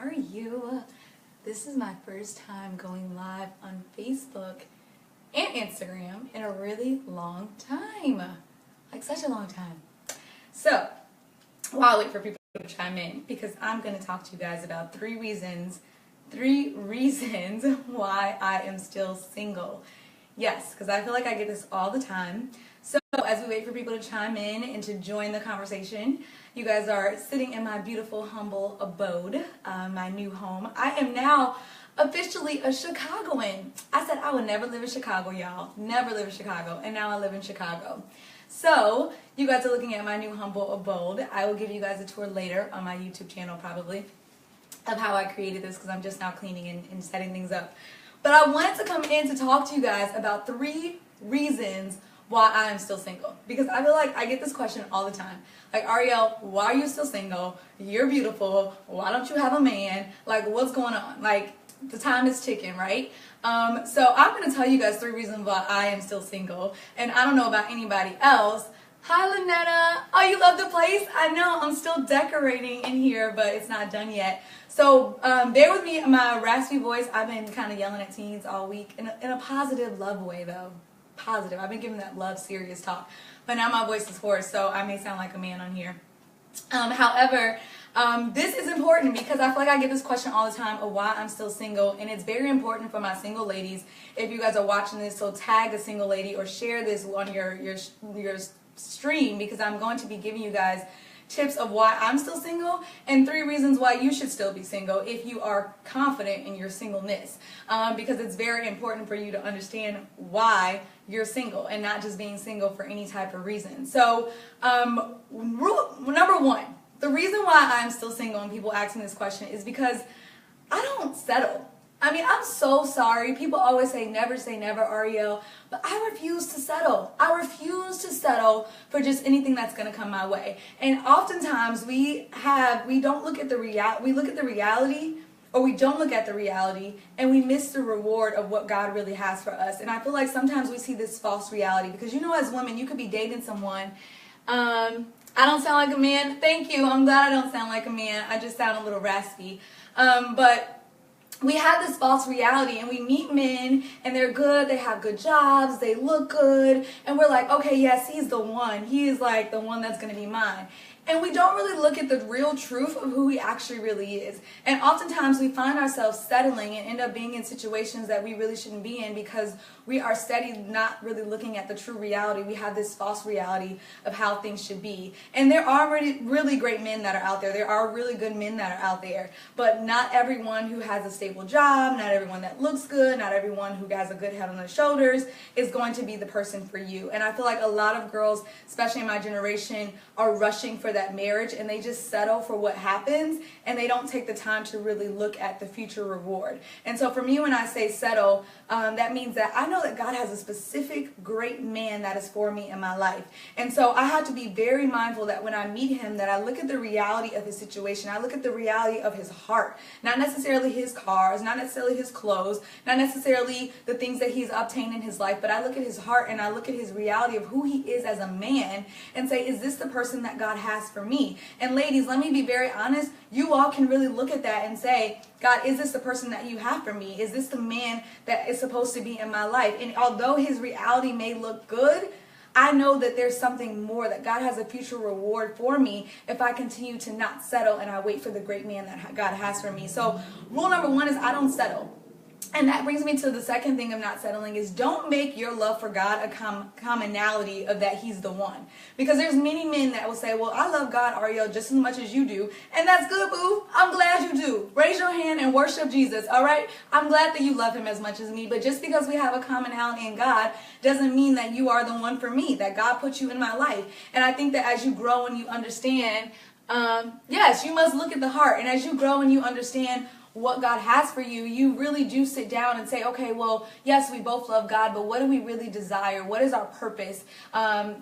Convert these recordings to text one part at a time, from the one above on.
are you? This is my first time going live on Facebook and Instagram in a really long time. Like such a long time. So, while I wait for people to chime in, because I'm going to talk to you guys about three reasons why I am still single. Yes, because I feel like I get this all the time. So as we wait for people to chime in and to join the conversation, you guys are sitting in my beautiful, humble abode, my new home. I am now officially a Chicagoan. I said I would never live in Chicago, y'all. Never live in Chicago. And now I live in Chicago. So you guys are looking at my new humble abode. I will give you guys a tour later on my YouTube channel probably of how I created this, because I'm just now cleaning and setting things up. But I wanted to come in to talk to you guys about three reasons why I am still single. Because I feel like I get this question all the time. Like, Ariel, why are you still single? You're beautiful. Why don't you have a man? Like, what's going on? Like, the time is ticking, right? So I'm going to tell you guys three reasons why I am still single. And I don't know about anybody else. Hi, Lynetta. Oh, you love the place? I know. I'm still decorating in here, but it's not done yet. So bear with me, my raspy voice. I've been kind of yelling at teens all week in a positive love way, though. Positive. I've been giving that love serious talk. But now my voice is hoarse, so I may sound like a man on here. However, this is important because I feel like I get this question all the time of why I'm still single, and it's very important for my single ladies. If you guys are watching this, so tag a single lady or share this on your stream, because I'm going to be giving you guys tips of why I'm still single and three reasons why you should still be single if you are confident in your singleness, because it's very important for you to understand why you're single and not just being single for any type of reason. So rule number one, the reason why I'm still single and people ask me this question is because I don't settle. I mean, I'm so sorry. People always say never, Ariel, but I refuse to settle. I refuse to settle for just anything that's going to come my way. And oftentimes we don't look at the reality. We look at the reality, or we don't look at the reality, and we miss the reward of what God really has for us. And I feel like sometimes we see this false reality because, you know, as women, you could be dating someone. I don't sound like a man. Thank you. I'm glad I don't sound like a man. I just sound a little raspy. But we have this false reality, and we meet men and they're good, they have good jobs, they look good, and we're like, okay, yes, he's the one. He is like the one that's going to be mine. And we don't really look at the real truth of who he actually really is. And oftentimes we find ourselves settling and end up being in situations that we really shouldn't be in because we are steady not really looking at the true reality. We have this false reality of how things should be. And there are really great men that are out there. There are really good men that are out there. But not everyone who has a stable job, not everyone that looks good, not everyone who has a good head on their shoulders is going to be the person for you. And I feel like a lot of girls, especially in my generation, are rushing for that marriage, and they just settle for what happens, and they don't take the time to really look at the future reward. And so for me, when I say settle, that means that I know that God has a specific great man that is for me in my life. And so I have to be very mindful that when I meet him, that I look at the reality of his situation. I look at the reality of his heart, not necessarily his cars, not necessarily his clothes, not necessarily the things that he's obtained in his life, but I look at his heart and I look at his reality of who he is as a man and say, is this the person that God has for me? And ladies, let me be very honest, you all can really look at that and say, God, is this the person that you have for me? Is this the man that is supposed to be in my life? And although his reality may look good, I know that there's something more, that God has a future reward for me if I continue to not settle and I wait for the great man that God has for me. So rule number one is I don't settle. And that brings me to the second thing of not settling is don't make your love for God a commonality of that he's the one. Because there's many men that will say, well, I love God, Ariel, just as much as you do. And that's good, boo. I'm glad you do. Raise your hand and worship Jesus, all right? I'm glad that you love him as much as me. But just because we have a commonality in God doesn't mean that you are the one for me, that God put you in my life. And I think that as you grow and you understand, yes, you must look at the heart. And as you grow and you understand what God has for you, you really do sit down and say, okay, well, yes, we both love God, but what do we really desire? What is our purpose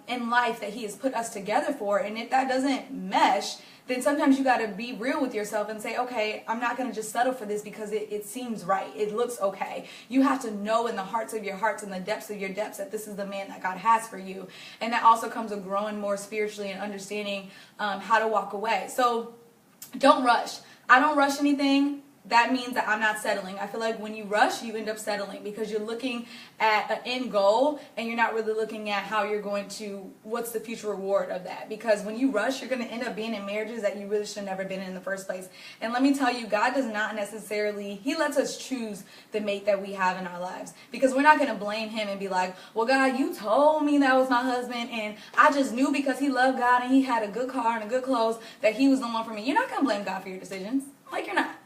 in life that he has put us together for? And if that doesn't mesh, then sometimes you got to be real with yourself and say, okay, I'm not going to just settle for this because it seems right. It looks okay. You have to know in the hearts of your hearts and the depths of your depths that this is the man that God has for you. And that also comes with growing more spiritually and understanding how to walk away. So don't rush. I don't rush anything. That means that I'm not settling. I feel like when you rush, you end up settling because you're looking at an end goal and you're not really looking at how you're going to, what's the future reward of that. Because when you rush, you're going to end up being in marriages that you really should have never been in the first place. And let me tell you, God does not necessarily, he lets us choose the mate that we have in our lives. Because we're not going to blame him and be like, well, God, you told me that was my husband and I just knew because he loved God and he had a good car and a good clothes that he was the one for me. You're not going to blame God for your decisions. Like, you're not.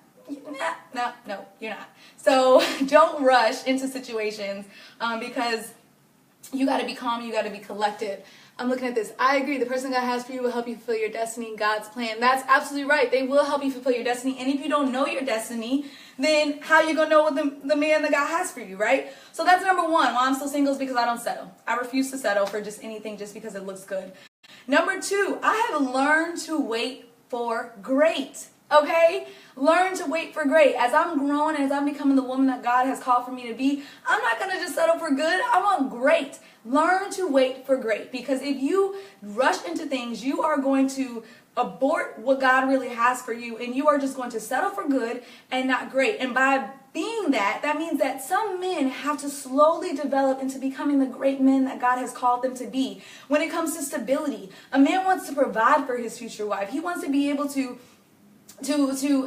No, you're not. So don't rush into situations because you got to be calm, you got to be collected. I'm looking at this. I agree. The person God has for you will help you fulfill your destiny, God's plan. That's absolutely right. They will help you fulfill your destiny. And if you don't know your destiny, then how are you going to know what the man that God has for you, right? So that's number one. Why I'm still single is because I don't settle. I refuse to settle for just anything just because it looks good. Number two, I have learned to wait for great. Okay? Learn to wait for great. As I'm growing and as I'm becoming the woman that God has called for me to be, I'm not going to just settle for good. I want great. Learn to wait for great. Because if you rush into things, you are going to abort what God really has for you. And you are just going to settle for good and not great. And by being that means that some men have to slowly develop into becoming the great men that God has called them to be. When it comes to stability, a man wants to provide for his future wife. He wants to be able to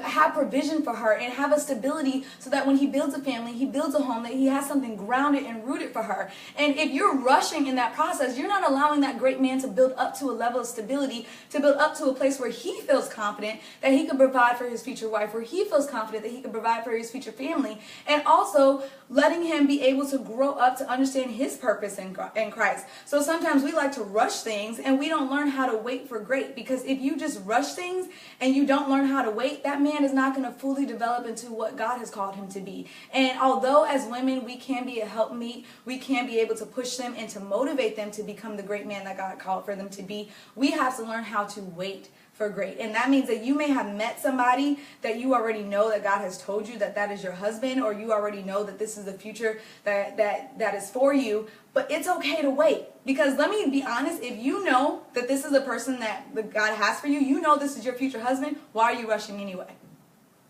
have provision for her and have a stability so that when he builds a family, he builds a home, that he has something grounded and rooted for her. And if you're rushing in that process, you're not allowing that great man to build up to a level of stability, to build up to a place where he feels confident that he can provide for his future wife, where he feels confident that he can provide for his future family, and also letting him be able to grow up to understand his purpose in Christ. So sometimes we like to rush things and we don't learn how to wait for great, because if you just rush things and you don't learn how to wait, that man is not going to fully develop into what God has called him to be. And although as women we can be a helpmeet, we can be able to push them and to motivate them to become the great man that God called for them to be, we have to learn how to wait for great. And that means that you may have met somebody that you already know that God has told you that that is your husband, or you already know that this is the future that is for you, but it's okay to wait. Because let me be honest, if you know that this is the person that God has for you, you know this is your future husband, why are you rushing anyway?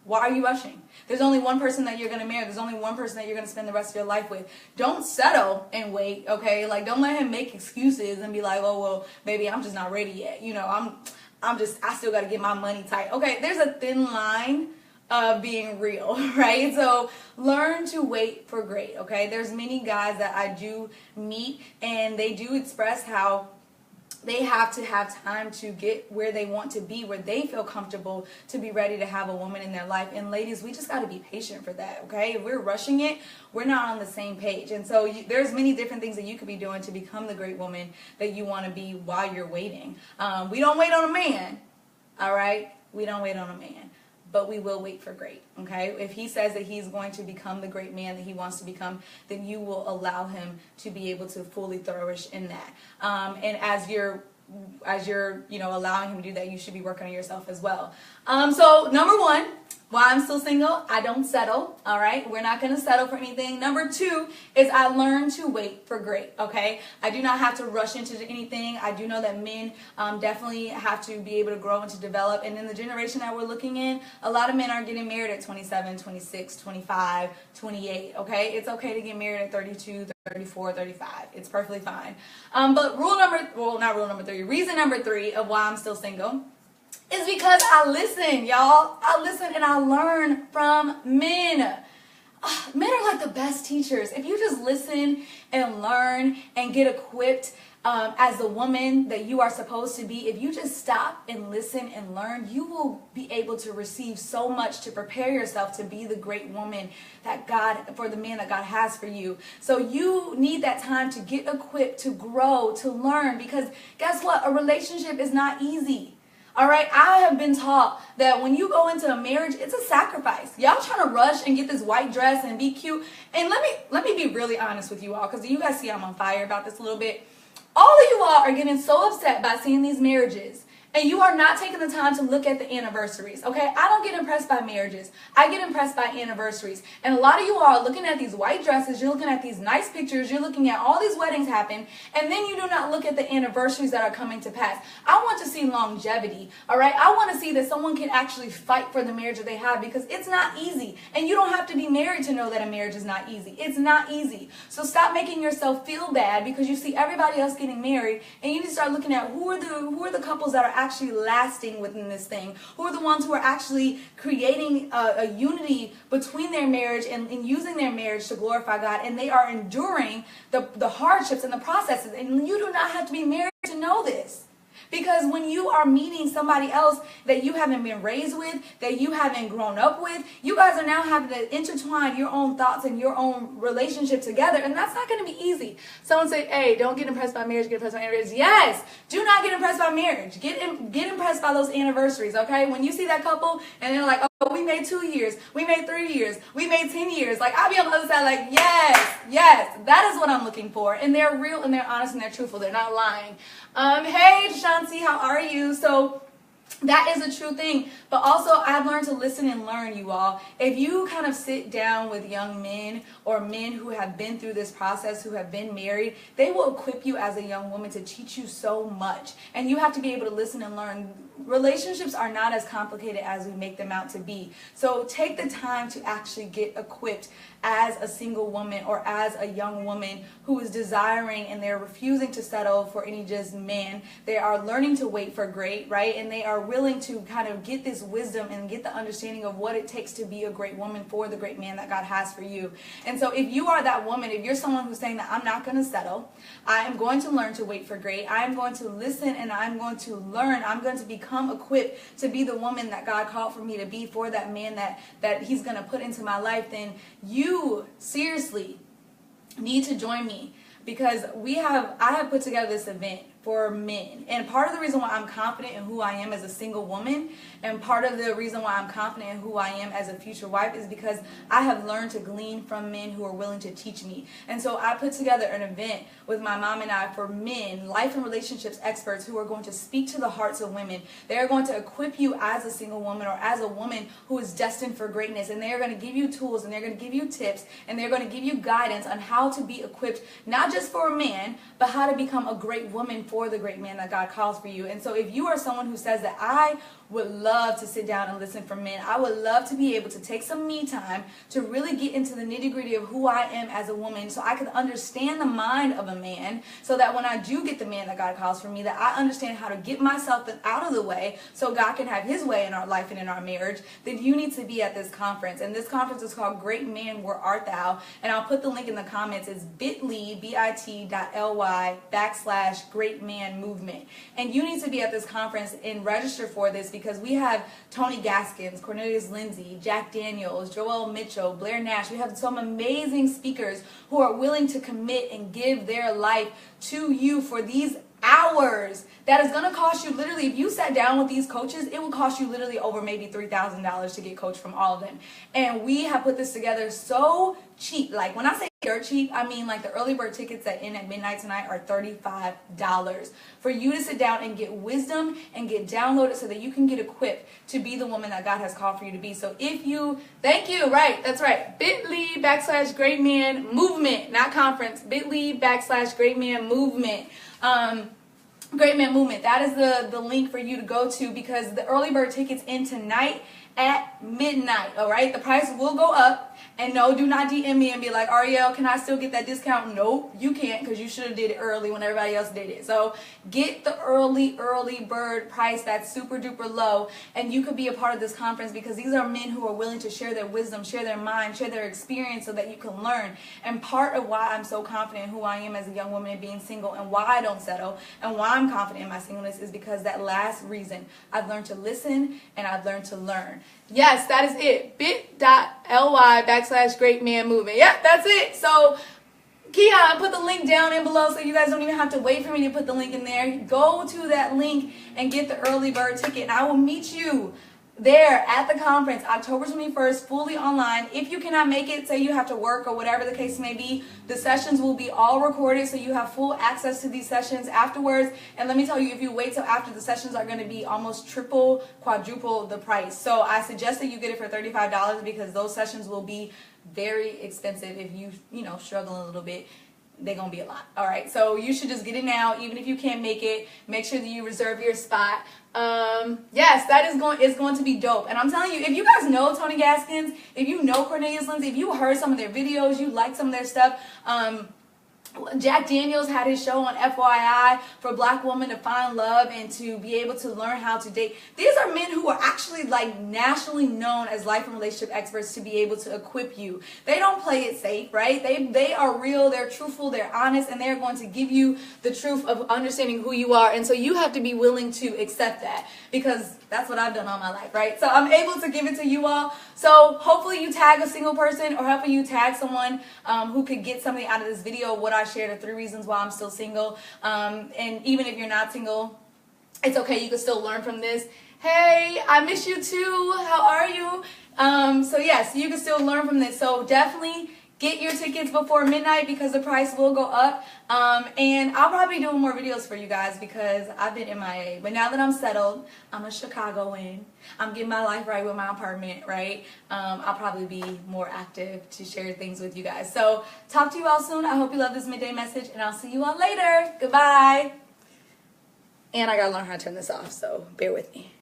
Why are you rushing? There's only one person that you're going to marry. There's only one person that you're going to spend the rest of your life with. Don't settle and wait, okay? Like, don't let him make excuses and be like, oh, well, maybe I'm just not ready yet. You know, I still got to get my money tight. Okay, there's a thin line of being real, right? So learn to wait for great, okay? There's many guys that I do meet, and they do express how they have to have time to get where they want to be, where they feel comfortable to be ready to have a woman in their life. And ladies, we just got to be patient for that, okay? If we're rushing it, we're not on the same page. And so there's many different things that you could be doing to become the great woman that you want to be while you're waiting. We don't wait on a man, all right? We don't wait on a man. But we will wait for great, okay? If he says that he's going to become the great man that he wants to become, then you will allow him to be able to fully flourish in that. And as you're allowing him to do that, you should be working on yourself as well. So number one, why I'm still single, I don't settle, all right? We're not going to settle for anything. Number two is I learn to wait for great, okay? I do not have to rush into anything. I do know that men definitely have to be able to grow and to develop. And in the generation that we're looking in, a lot of men are getting married at 27, 26, 25, 28, okay? It's okay to get married at 32, 34, 35. It's perfectly fine. But reason number three of why I'm still single is because I listen, y'all. I listen and I learn from men. Men are like the best teachers. If you just listen and learn and get equipped as the woman that you are supposed to be, if you just stop and listen and learn, you will be able to receive so much to prepare yourself to be the great woman for the man that God has for you. So you need that time to get equipped, to grow, to learn, because guess what? A relationship is not easy. All right, I have been taught that when you go into a marriage, it's a sacrifice. Y'all trying to rush and get this white dress and be cute. And let me be really honest with you all, because you guys see I'm on fire about this a little bit. All of you all are getting so upset by seeing these marriages And you are not taking the time to look at the anniversaries, okay? I don't get impressed by marriages. I get impressed by anniversaries. And a lot of you are looking at these white dresses, you're looking at these nice pictures, you're looking at all these weddings happen, and then you do not look at the anniversaries that are coming to pass. I want to see longevity, all right? I want to see that someone can actually fight for the marriage that they have, because it's not easy. And you don't have to be married to know that a marriage is not easy. It's not easy. So stop making yourself feel bad because you see everybody else getting married, and you need to start looking at who are the couples that are actually lasting within this thing, who are the ones who are actually creating a unity between their marriage and using their marriage to glorify God, and they are enduring the hardships and the processes. And you do not have to be married to know this. Because when you are meeting somebody else that you haven't been raised with, that you haven't grown up with, you guys are now having to intertwine your own thoughts and your own relationship together, and that's not going to be easy. Someone say, hey, don't get impressed by marriage, get impressed by marriage. Yes, do not get impressed by marriage. Get impressed by those anniversaries, okay? When you see that couple and they're like, oh, we made 2 years, we made 3 years, we made 10 years. Like, I'll be on the other side like, yes, that is what I'm looking for. And they're real and they're honest and they're truthful. They're not lying. Hey, Shanti, how are you? So that is a true thing. But also, I've learned to listen and learn, you all. If you kind of sit down with young men or men who have been through this process, who have been married, they will equip you as a young woman to teach you so much. And you have to be able to listen and learn. Relationships are not as complicated as we make them out to be. So take the time to actually get equipped as a single woman or as a young woman who is desiring and they're refusing to settle for any just man. They are learning to wait for great, right? And they are willing to kind of get this wisdom and get the understanding of what it takes to be a great woman for the great man that God has for you. And so if you are that woman, if you're someone who's saying that I'm not going to settle, I am going to learn to wait for great, I am going to listen and I'm going to learn, I'm going to become equipped to be the woman that God called for me to be for that man that he's going to put into my life, then you seriously need to join me, because I have put together this event for men. And part of the reason why I'm confident in who I am as a single woman, and part of the reason why I'm confident in who I am as a future wife, is because I have learned to glean from men who are willing to teach me. And so I put together an event with my mom and I for men, life and relationships experts, who are going to speak to the hearts of women. They are going to equip you as a single woman or as a woman who is destined for greatness. And they are going to give you tools and they're going to give you tips and they're going to give you guidance on how to be equipped, not just for a man, but how to become a great woman for the great man that God calls for you. And so if you are someone who says that I would love to sit down and listen from men, I would love to be able to take some me time to really get into the nitty-gritty of who I am as a woman, so I can understand the mind of a man, so that when I do get the man that God calls for me, that I understand how to get myself out of the way so God can have his way in our life and in our marriage. Then you need to be at this conference. And this conference is called Great Man, Where Art Thou? And I'll put the link in the comments. It's bit.ly/Great Man Movement. And you need to be at this conference and register for this, because we have Tony Gaskins, Cornelius Lindsay, Jack Daniels, Joel Mitchell, Blair Nash. We have some amazing speakers who are willing to commit and give their life to you for these hours. That is going to cost you literally, if you sat down with these coaches, it will cost you literally over maybe $3,000 to get coached from all of them. And we have put this together so cheap. Like, when I say dirt cheap, I mean like the early bird tickets that end at midnight tonight are $35 for you to sit down and get wisdom and get downloaded so that you can get equipped to be the woman that God has called for you to be. So if you, thank you, right, that's right, bit.ly/Great Man Movement, not conference, bit.ly/Great Man Movement. Great Man Movement. That is the link for you to go to, because the early bird tickets end tonight at midnight. All right, the price will go up. And no, do not DM me and be like, Ariel, can I still get that discount? Nope, you can't, because you should have did it early when everybody else did it. So get the early bird price that's super duper low, and you could be a part of this conference, because these are men who are willing to share their wisdom, share their mind, share their experience, so that you can learn. And part of why I'm so confident in who I am as a young woman and being single, and why I don't settle, and why I'm confident in my singleness, is because that last reason. I've learned to listen and I've learned to learn. Yes, that is it. bit.ly/Great Man Movement. Yep, that's it. So Keon, put the link down in below so you guys don't even have to wait for me to put the link in there. Go to that link and get the early bird ticket, and I will meet you there at the conference, October 21st, fully online. If you cannot make it, say you have to work or whatever the case may be, the sessions will be all recorded, so you have full access to these sessions afterwards. And let me tell you, if you wait till after, the sessions are going to be almost triple, quadruple the price. So I suggest that you get it for $35 because those sessions will be very expensive if you know, struggling a little bit. They're going to be a lot. All right. So you should just get it now. Even if you can't make it, make sure that you reserve your spot. Yes, it's going to be dope. And I'm telling you, if you guys know Tony Gaskins, if you know Cornelius Lindsay, if you heard some of their videos, you like some of their stuff, Jack Daniels had his show on FYI for Black women to find love and to be able to learn how to date. These are men who are actually like nationally known as life and relationship experts to be able to equip you. They don't play it safe, right? They are real, they're truthful, they're honest, and they're going to give you the truth of understanding who you are. And so you have to be willing to accept that, because that's what I've done all my life, right? So I'm able to give it to you all. So hopefully you tag a single person, or hopefully you tag someone who could get something out of this video. What I shared are 3 reasons why I'm still single. And even if you're not single, it's okay. You can still learn from this. Hey, I miss you too. How are you? So yes, you can still learn from this. So definitely get your tickets before midnight because the price will go up. And I'll probably be doing more videos for you guys because I've been MIA. But now that I'm settled, I'm a Chicagoan. I'm getting my life right with my apartment, right? I'll probably be more active to share things with you guys. So talk to you all soon. I hope you love this midday message, and I'll see you all later. Goodbye. And I gotta learn how to turn this off, so bear with me.